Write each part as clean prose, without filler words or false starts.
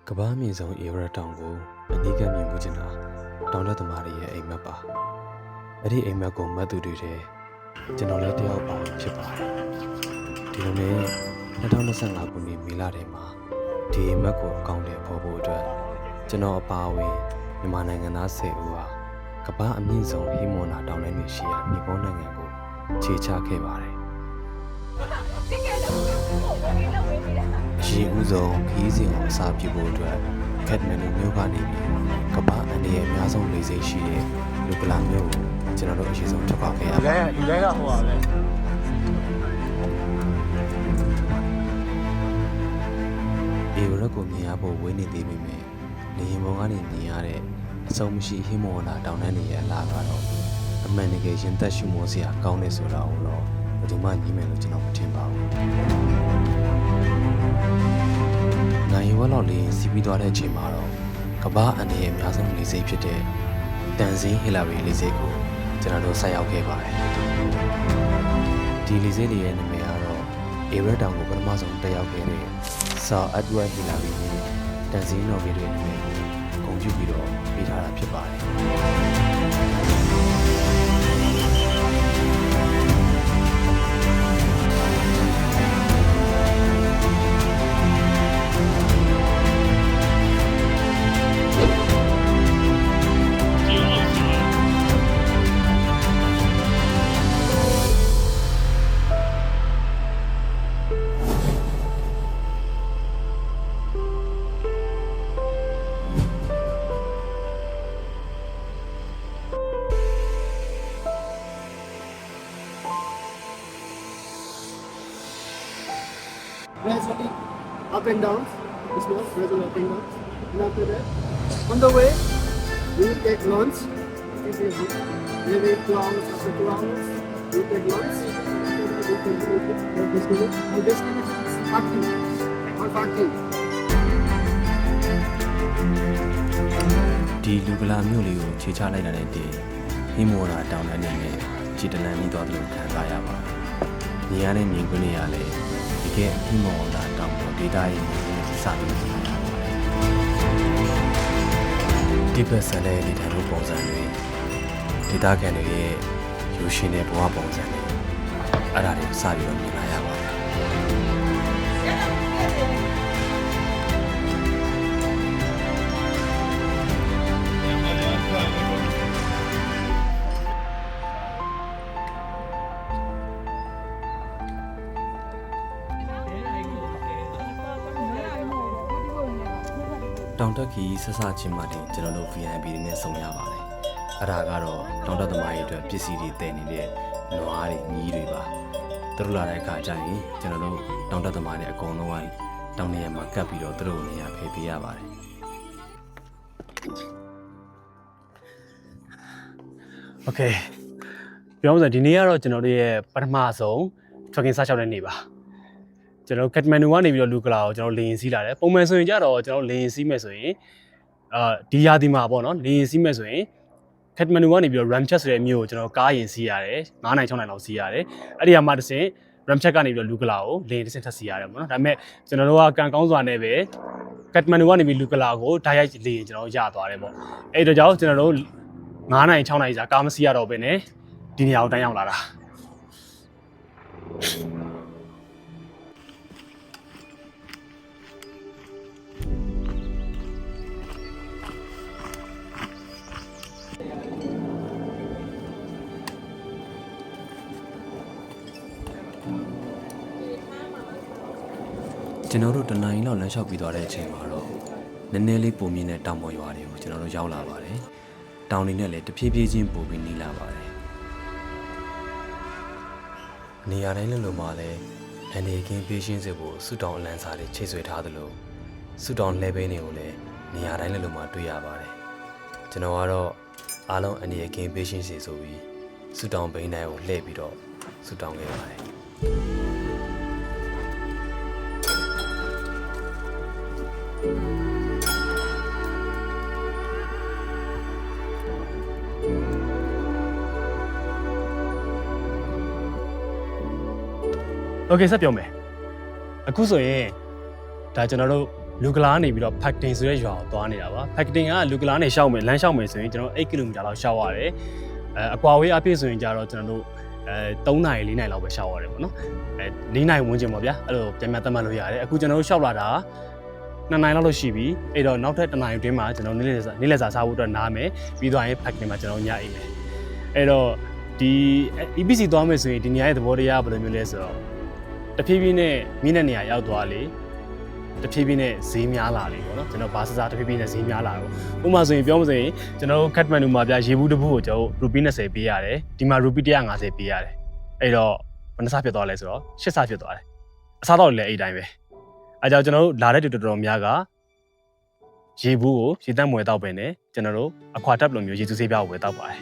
ကဘာမြင့်ဆုံးအေဝရတောင်ကိုအနီးကပ်မြင်မှုချင်တာတောင်တက်သမားတွေရဲ့အိမ်မက်ပါအဲ့ဒီအိမ်မက်ကိုမတ်သူတွေတဲ့ကျွန်တော်လည်းတယောက်ပါဝင်ဖြစ်ပါတယ်ဒီလိုနဲ့2025ခုနှစ်မေလထဲမှာဒီအိမ်မက်ကိုအကောင့်တွေပေါ်ဖို့အတွက်ကျွန်တော်အပါအဝင်မြန်မာနိုင်ငံသား10ဦးဟာကဘာအမြင့်ဆုံးဟီမွန်နာတောင်ထဲနေရှိရာမြေပေါ်နိုင်ငံကိုခြေချခဲ့ပါတယ်အရှိဦးဆုံးခီးစဉ်ကိုအစာပြုဖို့အတွက်ကက်မန်နူမြို့ကနေပြီးကမ္ဘာအနေနဲ့အများဆုံးလေဆိပ်ရှိတဲ့လူကလာမြို့ကိုကျွန်တော်တို့အရှိဆုံးထွက်ခွာခဲ့ရပါတယ်ဒီလိုကဟိုပါပဲအေဝရက်ကိုမြင်ရဖို့ဝေးနေသေးပေမဲ့လေယာဉ်ပေါ်ကနေမြင်ရတဲ့အဆုံးမရှိဟိမောနာတောင်တန်းတွေရဲ့အလားကတော့အမှန်တကယ်ရင်သက်ရှုမောစရာကောင်းနေဆိုတာကိုတော့ဘယ်သူမှညည်းမယ်လို့ကျွန်တော်မထင်ပါဘူးနိုင်ဝက်လောက်လေးစီးပြီးသွားတဲ့အချိန်မှာတော့ကမ္ဘာအနေနဲ့အများဆုံးလေဆိပ်ဖြစ်တဲ့တန်ဇင်းဟီလာရီလေဆိပ်ကိုကျွန်တော်တို့ဆက်ရောက်ခဲ့ပါတယ်ဒီလေဆိပ်ရဲ့နာမည်ကတော့အေဝရက်တောင်ကိုပထမဆုံးတက်ရောက်ခဲ့တဲ့ဆာအက်ဒဝတ်ဟီလာရီနဲ့တန်ဇင်းနော်ဂီတွေနာမည်ကိုဂုဏ်ပြုပြီးတော့ပေးထားတာဖြစ်ပါတယ်gradually up and down. This was gradually up and down. And after that, on the way, we will take lunch. Maybe 2 hours after 2 hours, we will take lunch. After that, we continue to destination. Our destination is Fakti. Or Fakti. ဒီလူကလာမြို့လေးကိုခြေချလိုက်တာနဲ့တည်းဟိမောနာတောင်တန်းနေနဲ့ခြေတလန်ပြီးသွားတယ်လို့ခံစားရပါတယ်။မြင်ရတဲ့မြင်ကွင်းတွေကလည်းဒီကဲဟိမောနာတောင်ပေါ်ဒေတာရဲ့မြင်ကွင်းတွေစပြီးမြင်ရပါတယ်။ဒီဘက်ဆန်တဲ့နေထိုင်မှုပုံစံတွေဒေတာခံတွေရဲ့ရိုးရှင်းတဲ့ဘဝပုံစံတွေအဲ့ဒါတွေကိုစပြီးတော့မြင်လာရပါတယ်။တောင်တက်ခီဆက်စချင်းမှတင်ကျွန်တော်တို့ VIP တွေနဲ့ဆုံရပါတယ်။အဲ့ဒါကတော့တောင်တက်သမားတွေအတွက်ပစ္စည်းတွေတည်နေတဲ့နွားတွေညီးတွေပါ။သူတို့လာတဲ့အခါကျရင်ကျွန်တော်တို့တောင်တက်သမားတွေအကုန်လုံးကတောင်နေရာမှာကပ်ပြီးတော့သူတို့နေရာဖယ်ပေးရပါတယ်။ Okay ပြောမှဆိုဒီနေ့ကတော့ကျွန်တော်တို့ရဲ့ပထမဆုံး tracking စချောက်တဲ့နေ့ပါကျွန်တော်ကက်တမန်နူကနေပြီးတော့လူကလာကိုကျွန်တော်လေရင်စီးလာတယ်ပုံမှန်ဆိုရင်ကြတော့ကျွန်တော်လေရင်စီးမယ်ဆိုရင်ဒီရာသီမှာပေါ့နော်လေရင်စီးမယ်ဆိုရင်ကက်တမန်နူကနေပြီးတော့ Ramchat ဆိုတဲ့မြို့ကိုကျွန်တော်ကားရင်စီးရတယ်9နိုင်6နိုင်လောက်စီးရတယ်အဲ့ဒီကမှတစ်ဆင့် Ramchat ကနေပြီးတော့လူကလာကိုလေရင်တစ်ဆင့်ထပ်စီးရတယ်ပေါ့နော်ဒါပေမဲ့ကျွန်တော်တို့ကကန်ကောင်းစွာနဲ့ပဲကက်တမန်နူကနေပြီးလူကလာကိုဓာတ်ရိုက်လေရင်ကျွန်တော်ရသွားတယ်ပေါ့အဲ့တော့ကြောင့်ကျွန်တော်တို့9နိုင်6နိုင်ကြာကားမစီးရတော့ဘဲနဲ့ဒီနေရာကိုတန်းရောက်လာတာကျွန်တော်တို့တနိုင်လောက်လမ်းလျှောက်ပြီးသွားတဲ့အချိန်မှာတော့နည်းနည်းလေးပုံမြင့်တဲ့တောင်ပေါ်ရွာတွေကိုကျွန်တော်တို့ရောက်လာပါတယ်။တောင်တွေနဲ့လည်းတဖြည်းဖြည်းချင်းပိုပြီးနီးလာပါတယ်။နေရာတိုင်းလိုမှလည်းအနေကင်းပေးရှင်းစေဖို့ဆူတောင်အလံစာတွေချိတ်ဆွဲထားသလိုဆူတောင်လှဲဘင်းတွေကိုလည်းနေရာတိုင်းလိုမှတွေ့ရပါတယ်။ကျွန်တော်ကတော့အားလုံးအနေကင်းပေးရှင်းစေဆိုပြီးဆူတောင်ဘိန်းတိုင်းကိုလှည့်ပြီးတော့ဆူတောင်ခဲ့ပါတယ်။ Okay ဆက်ပြောမယ်အခုဆိုရင်ဒါကျွန်တော်တို့ လူကလာနေပြီးတော့ Pacting ဆိုတဲ့ရွာကိုသွားနေတာပါ Pacting ကလူကလာနေရှောက်မယ်လမ်းရှောက်မယ်ဆိုရင်ကျွန်တော်8 km လောက်ရှောက်ရတယ်အကွာဝေးအပြည့်ဆိုရင်ကြတော့ကျွန်တော်တို့3နာရီ4နာရီလောက်ပဲရှောက်ရတယ်ပေါ့နော်4နာရီဝန်းကျင်ပေါ့ဗျာအဲ့လိုပြန်ပြန်သတ်မှတ်လို့ရတယ်အခုကျွန်တော်တို့ရှောက်လာတာ2နိုင်လောက်လို့ရှိပြီအဲ့တော့နောက်ထပ်1နိုင်အတွင်းမှာကျွန်တော်နေ့လည်စာစားဖို့အတွက်နားမယ်ပြီးသွားရင် Pacting မှာကျွန်တော်ညအိမ်မယ်အဲ့တော့ဒီ EPC သွားမယ်ဆိုရင်ဒီနေရာရဲ့သဘောတရားဘယ်လိုမျိုးလဲဆိုတော့တဖြည်းဖြည်းနဲ့မိနစ်နေရာရောက်သွားလေတဖြည်းဖြည်းနဲ့ဈေးများလာလေပေါ့နော်ကျွန်တော်ဘာစားတဖြည်းဖြည်းနဲ့ဈေးများလာတော့ဥပမာဆိုရင်ပြောမစရင်ကျွန်တော်တို့ Kathmandu မှာပြရေဘူးတစ်ဘူးကိုကျွန်တော်ရူပီ20ပေးရတယ်ဒီမှာရူပီ150ပေးရတယ်အဲ့တော့ဘယ်နှဆဖြစ်သွားလဲဆိုတော့8ဆဖြစ်သွားတယ်အစားတော့လည်းအဲ့တိုင်းပဲအဲကြောင့်ကျွန်တော်တို့လာတဲ့တူတော်တော်များကရေဘူးကိုရေတန့်မွေတောက်ပဲနဲ့ကျွန်တော်တို့အခွာတက်လိုမျိုးရေစုဆေးပြားကိုဝယ်တောက်ပါတယ်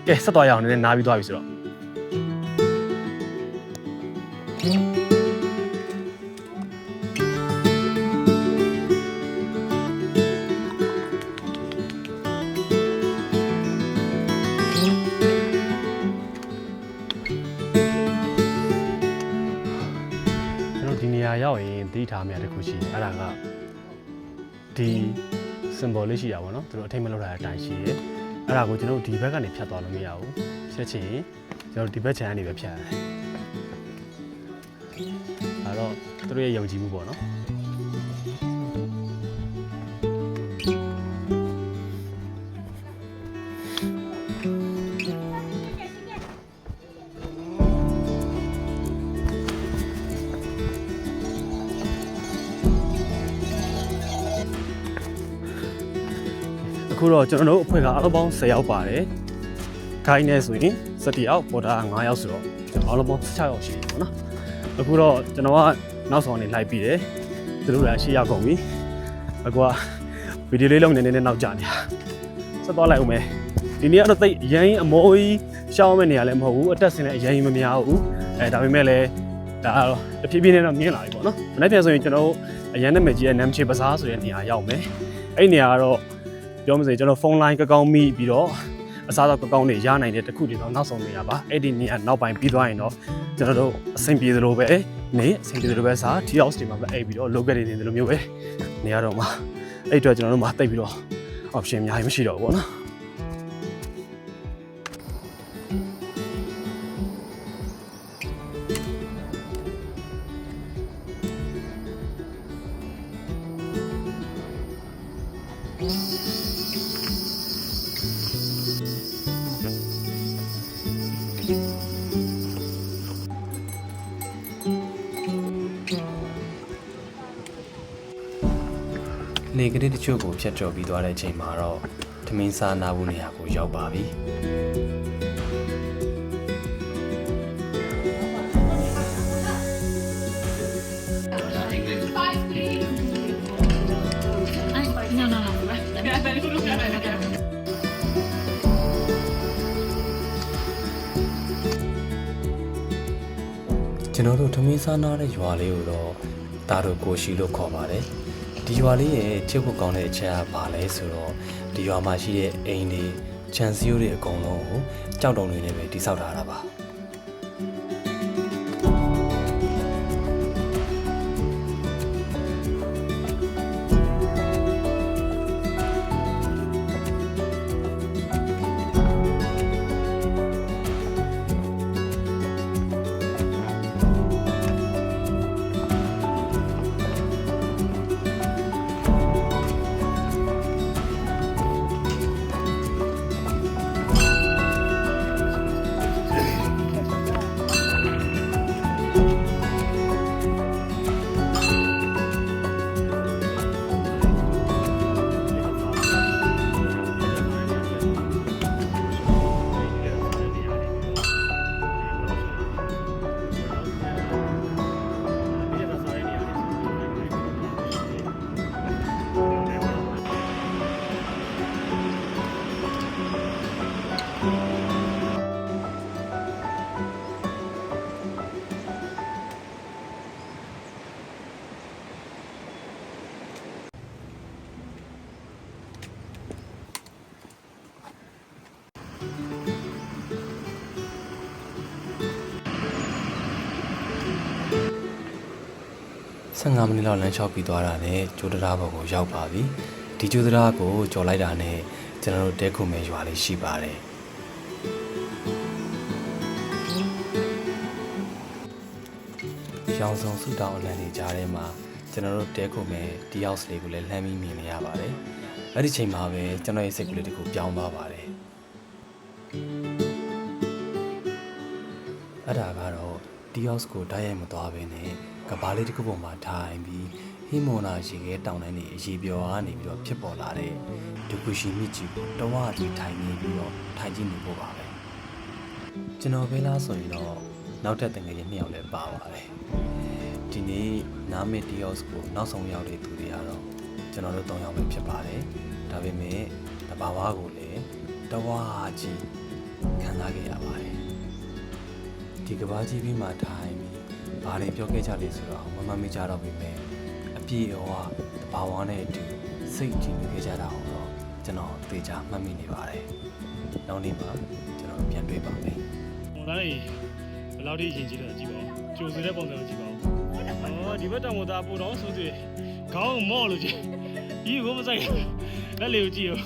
ကဲဆက်သွားရအောင်နည်းနည်းနားပြီးသွားပြီဆိုတော့ဒီနေရာရောက်ရင်သတိထားမြတ်တစ်ခုရှိတယ်အဲ့ဒါကဒီ symbol လေးရှိတာပေါ့နော်သူတို့အထိတ်မလောက်တာအတိုင်းရှိတယ်အဲ့ဒါကိုကျွန်တော်တို့ဒီဘက်ကနေဖြတ်သွားလို့မရဘူးဖြတ်ချင်ကျွန်တော်ဒီဘက်ခြမ်းကနေပဲဖြတ်ရတယ်အဲ့တော့သူတို့ရဲ့ယုံကြည်မှုပေါ့နော်အခုတော့ကျွန်တော်တို့အဖွဲ့ကအလုံးပေါင်း10ယောက်ပါတယ်။ခိုင်းနေဆိုရင်17ယောက်ပေါ်တာ9ယောက်ဆိုတော့ကျွန်တော်အလုံးပေါင်း16ယောက်ရှိတယ်ပေါ့နော်။အခုတော့ကျွန်တော်ကနောက်ဆောင်နေလိုက်ပြီးတယ်။သူတို့လည်း10ယောက်ကုန်ပြီ။အခုကဗီဒီယိုလေးလုံးနေနေနောက်ကျနေတာ။ဆက်သွားလိုက်ဦးမယ်။ဒီနေ့ကတော့တိတ်အရင်အမိုးကြီးရှောင်းမဲ့နေရလည်းမဟုတ်ဘူး။အတက်ဆင်းလည်းအရင်မများဘူး။ဒါပေမဲ့လည်းဒါတော့တဖြည်းဖြည်းနဲ့တော့မြင်လာပြီပေါ့နော်။မနေ့ပြန်ဆိုရင်ကျွန်တော်တို့အရင်နာမည်ကြီးရဲ့နမ်ချေပစားဆိုတဲ့နေရာရောက်မယ်။အဲ့ဒီနေရာကတော့ပြောမစကျွန်တော်ဖုန်းလိုင်းကောင်းမိပြီးတော့အစားတော့ကောင်းနေရနိုင်တဲ့တခုတည်းတော့နောက်ဆုံးနေရပါအဲ့ဒီနေရာနောက်ပိုင်းပြီးသွားရင်တော့ကျွန်တော်တို့အဆင်ပြေသလိုပဲနေအဆင်ပြေသလိုပဲစား tea house တွေမှာပဲအိပ်ပြီးတော့ local တွေနေသလိုမျိုးပဲနေရတော့မှာအဲ့အတွက်ကျွန်တော်တို့မှာတိတ်ပြီးတော့ option အများကြီးမရှိတော့ဘူးပေါ့နော်လေကလေးတချို့ကိုဖြတ်ကျော်ပြီးသွားတဲ့အချိန်မှာတော့ထမင်းစားနာဖို့နေရာကိုရောက်ပါပြီကျွန်တော်တို့ထမင်းစားနာတဲ့ရွာလေးကိုတော့ဒါတို့ကိုရှိလို့ခေါ်ပါတယ်ဒီရွာလေးရဲ့ချစ်ဖို့ကောင်းတဲ့အချက်ကဘာလဲဆိုတော့ဒီရွာမှာရှိတဲ့အိမ်တွေခြံစည်းရိုးတွေအကုန်လုံးကိုကြောက်တုံတွေနဲ့ပဲတိစောက်ထားတာပါ 15မိနစ်လောက်လမ်းလျှောက်ပြီးသွားတာနဲ့ကျိုးတရားဘော်ကိုရောက်ပါပြီဒီကျိုးတရားကိုကြော်လိုက်တာနဲ့ကျွန်တော်တို့တဲခုမဲရွာလေးရှိပါတယ်ရောင်စုံစုတောင်းအလံနေကြားထဲမှာကျွန်တော်တို့တဲခုမဲဒီအောက်စ်လေးကိုလည်းလှမ်းပြီးမြင်နေရပါတယ်အဲ့ဒီချိန်မှာပဲကျွန်တော်ရဲ့စိတ်ကလေးတခုပြောင်းသွားပါတယ်အဲ့ဒါကတော့ဒီအောက်စ်ကိုတိုက်ရိုက်မသွားဘဲနဲ့ကဘာလေးတစ်ခုပေါ်မှာထိုင်ပြီးဟီမိုနာရှိခဲတောင်တန်းနေအရေးပြောကနေပြီးတော့ဖြစ်ပေါ်လာတဲ့ဒုက္ခရှိမြစ်ကြီးကိုတဝါကြီးထိုင်နေပြီးတော့ထိုင်ကြည့်နေဖို့ပါပဲကျွန်တော်ပဲလားဆိုရင်တော့နောက်ထပ်တငယ်ချင်း2ယောက်လည်းပါပါတယ်ဒီနေ့နာမည်ဒီအော့စ်ကိုနောက်ဆုံးရောက်တဲ့သူတွေကတော့ကျွန်တော်တို့3ယောက်ပဲဖြစ်ပါတယ်ဒါပေမဲ့တဘာဝကိုလည်းတဝါကြီးခံစားခဲ့ရပါတယ်ဒီကဘာကြီးပြီးမှထိုင်ပြီးဘာတွေပြောခဲ့ကြလဲဆိုတော့မမေ့ကြတော့ပြီမဲ့အပြည့်အဝတဘာဝနဲ့အတူစိတ်ကြည်နေခဲ့ကြတာတော့ကျွန်တော်သေချာမှတ်မိနေပါတယ်နောက်နေ့မှာကျွန်တော်ပြန်တွေ့ပါမယ် ဟိုသားလေးဘယ်လောက်ထိရင်ကြည့်တော့ကြည့်ပါဦးကြိုဆိုတဲ့ပုံစံကိုကြည့်ပါဦးအော်ဒီဘက်တောင်ကိုသားပို့တော့ဆိုသေးခေါင်းမော့လို့ကြည့်ဒီကိုမဆိုင်လက်လေးကိုကြည့်ရော